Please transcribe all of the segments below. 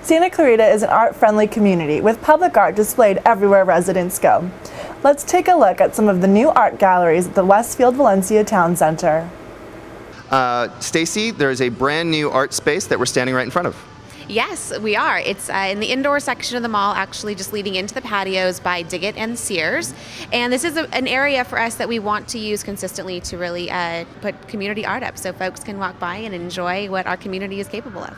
Santa Clarita is an art-friendly community with public art displayed everywhere residents go. Let's take a look at some of the new art galleries at the Westfield Valencia Town Center. Stacy, there is a brand new art space that we're standing right in front of. Yes, we are. It's in the indoor section of the mall, actually just leading into the patios by Diggett and Sears. And this is an area for us that we want to use consistently to really put community art up so folks can walk by and enjoy what our community is capable of.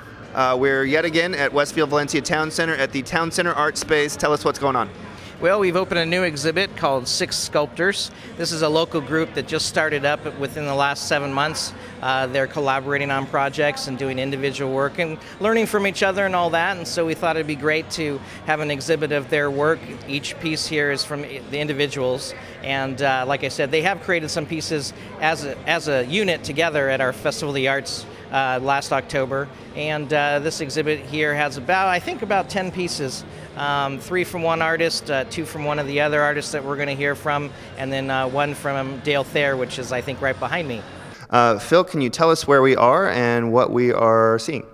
We're yet again at Westfield Valencia Town Center at the Town Center Art Space. Tell us what's going on. Well, we've opened a new exhibit called Six Sculptors. This is a local group that just started up within the last 7 months. They're collaborating on projects and doing individual work and learning from each other and all that. And so we thought it'd be great to have an exhibit of their work. Each piece here is from the individuals. And like I said, they have created some pieces as a unit together at our Festival of the Arts last October. And this exhibit here has about 10 pieces. 3 from one artist, 2 from one of the other artists that we're going to hear from, and then 1 from Dale Thayer, which is, I think, right behind me. Phil, can you tell us where we are and what we are seeing?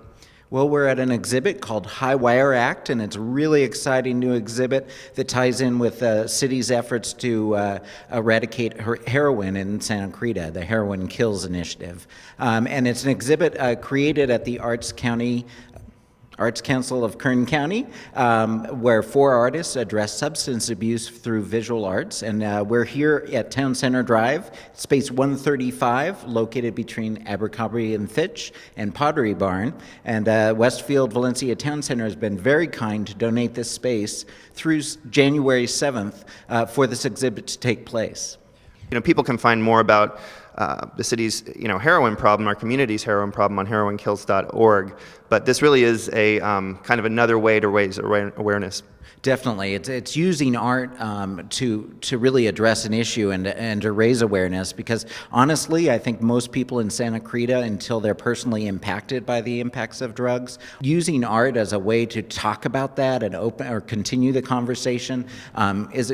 Well, we're at an exhibit called High Wire Act, and it's a really exciting new exhibit that ties in with the city's efforts to eradicate heroin in Santa Clarita, the Heroin Kills initiative. And it's an exhibit created at the Arts Council of Kern County, where 4 artists address substance abuse through visual arts. And we're here at Town Center Drive, space 135, located between Abercrombie and Fitch and Pottery Barn. And Westfield Valencia Town Center has been very kind to donate this space through January 7th for this exhibit to take place. You know, people can find more about the city's, heroin problem, our community's heroin problem on heroinkills.org. But this really is a kind of another way to raise awareness. Definitely, it's using art to really address an issue and to raise awareness. Because honestly, I think most people in Santa Clarita, until they're personally impacted by the impacts of drugs, using art as a way to talk about that and open or continue the conversation is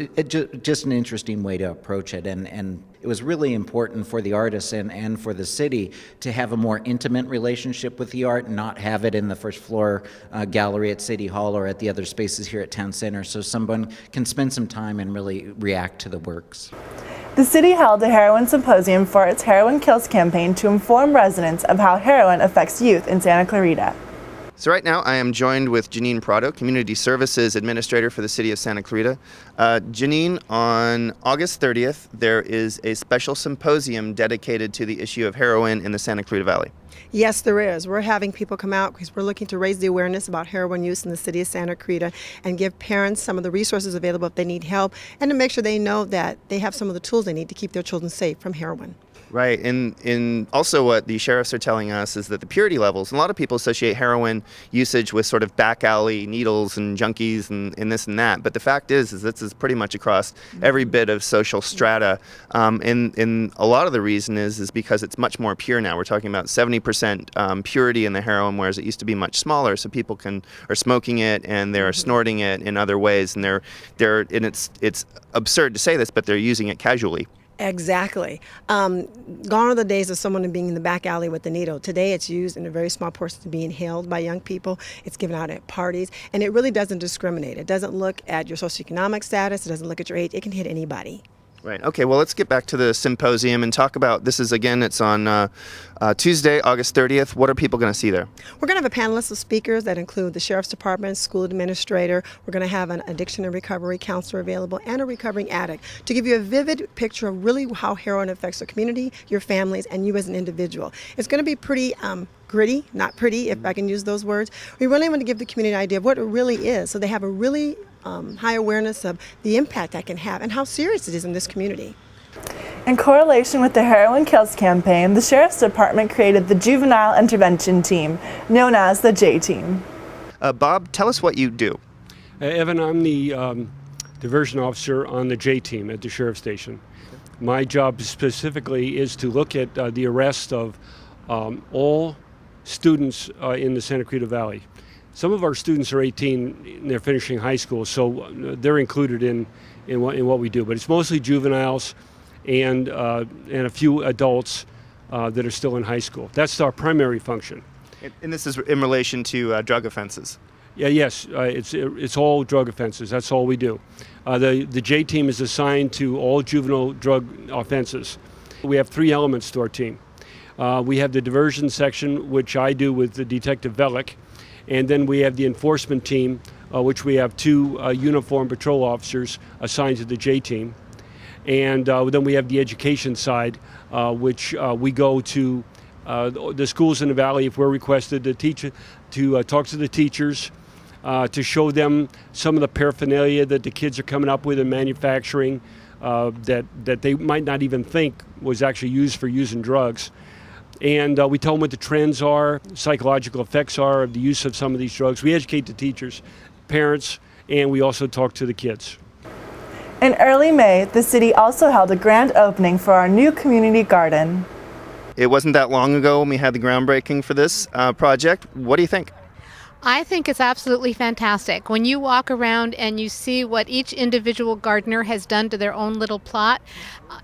just an interesting way to approach it. And it was really important for the artists and for the city to have a more intimate relationship with the art and not have it in the first floor gallery at City Hall or at the other spaces here at Town Center, so someone can spend some time and really react to the works. The city held a Heroin Symposium for its Heroin Kills campaign to inform residents of how heroin affects youth in Santa Clarita. So right now I am joined with Janine Prado, Community Services Administrator for the City of Santa Clarita. Janine, on August 30th, there is a special symposium dedicated to the issue of heroin in the Santa Clarita Valley. Yes, there is. We're having people come out because we're looking to raise the awareness about heroin use in the city of Santa Clarita and give parents some of the resources available if they need help, and to make sure they know that they have some of the tools they need to keep their children safe from heroin. Right, and also what the sheriffs are telling us is that the purity levels, and a lot of people associate heroin usage with sort of back alley needles and junkies and this and that, but the fact is this is pretty much across every bit of social strata, and a lot of the reason is because it's much more pure now. We're talking about 70% purity in the heroin, whereas it used to be much smaller, so people are smoking it and they're snorting it in other ways, and and it's absurd to say this, but they're using it casually. Exactly. Gone are the days of someone being in the back alley with the needle. Today it's used in a very small portion to be inhaled by young people. It's given out at parties, and it really doesn't discriminate. It doesn't look at your socioeconomic status. It doesn't look at your age. It can hit anybody. Right. Okay, well, let's get back to the symposium and talk about, this is, again, it's on Tuesday, August 30th. What are people going to see there? We're going to have a panel of speakers that include the Sheriff's Department, school administrator. We're going to have an addiction and recovery counselor available and a recovering addict to give you a vivid picture of really how heroin affects the community, your families, and you as an individual. It's going to be pretty gritty, not pretty, if I can use those words. We really want to give the community an idea of what it really is, so they have a really high awareness of the impact that can have and how serious it is in this community. In correlation with the Heroin Kills campaign, the Sheriff's Department created the Juvenile Intervention Team, known as the JTeam. Bob, tell us what you do. Evan, I'm the diversion officer on the JTeam at the Sheriff's Station. My job specifically is to look at the arrest of all students in the Santa Clarita Valley. Some of our students are 18 and they're finishing high school, so they're included in what we do. But it's mostly juveniles and a few adults that are still in high school. That's our primary function. And this is in relation to drug offenses? Yeah, yes, it's all drug offenses. That's all we do. The JTeam is assigned to all juvenile drug offenses. We have 3 elements to our team. We have the diversion section, which I do with the Detective Velick, and then we have the enforcement team, which we have 2 uniformed patrol officers assigned to the JTeam. And then we have the education side, which we go to the schools in the valley if we're requested to talk to the teachers, to show them some of the paraphernalia that the kids are coming up with in manufacturing that they might not even think was actually used for using drugs. And we tell them what the trends are, psychological effects are of the use of some of these drugs. We educate the teachers, parents, and we also talk to the kids. In early May, the city also held a grand opening for our new community garden. It wasn't that long ago when we had the groundbreaking for this project. What do you think? I think it's absolutely fantastic. When you walk around and you see what each individual gardener has done to their own little plot,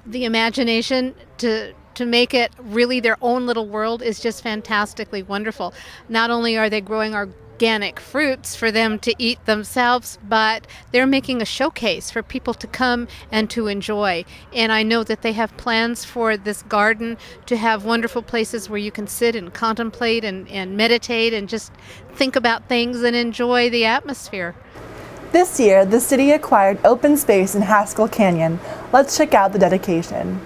the imagination to make it really their own little world is just fantastically wonderful. Not only are they growing organic fruits for them to eat themselves, but they're making a showcase for people to come and to enjoy. And I know that they have plans for this garden to have wonderful places where you can sit and contemplate and meditate and just think about things and enjoy the atmosphere. This year, the city acquired open space in Haskell Canyon. Let's check out the dedication.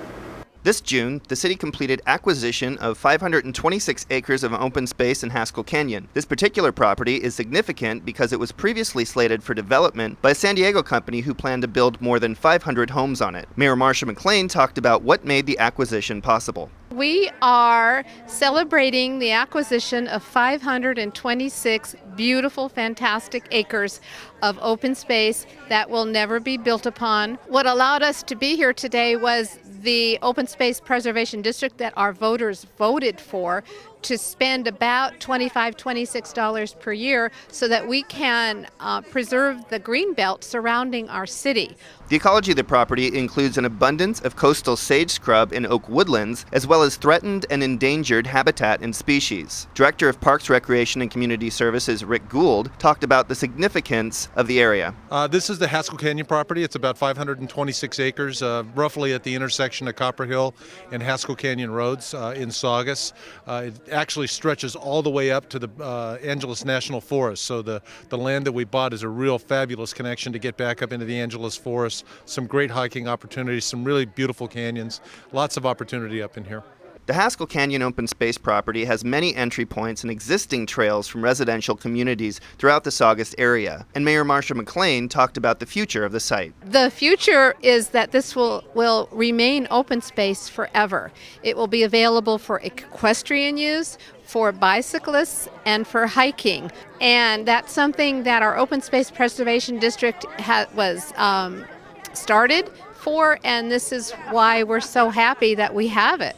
This June, the city completed acquisition of 526 acres of open space in Haskell Canyon. This particular property is significant because it was previously slated for development by a San Diego company who planned to build more than 500 homes on it. Mayor Marsha McLean talked about what made the acquisition possible. We are celebrating the acquisition of 526 beautiful, fantastic acres of open space that will never be built upon. What allowed us to be here today was the Open Space Preservation District that our voters voted for to spend about $25, $26 per year so that we can preserve the green belt surrounding our city. The ecology of the property includes an abundance of coastal sage scrub and oak woodlands, as well as threatened and endangered habitat and species. Director of Parks, Recreation, and Community Services Rick Gould talked about the significance of the area. This is the Haskell Canyon property. It's about 526 acres, roughly at the intersection of Copper Hill and Haskell Canyon Roads in Saugus. It actually stretches all the way up to the Angeles National Forest, so the land that we bought is a real fabulous connection to get back up into the Angeles Forest. Some great hiking opportunities, some really beautiful canyons, lots of opportunity up in here. The Haskell Canyon open space property has many entry points and existing trails from residential communities throughout the Saugus area, and Mayor Marsha McLean talked about the future of the site. The future is that this will remain open space forever. It will be available for equestrian use, for bicyclists, and for hiking. And that's something that our Open Space Preservation District was started for, and this is why we're so happy that we have it.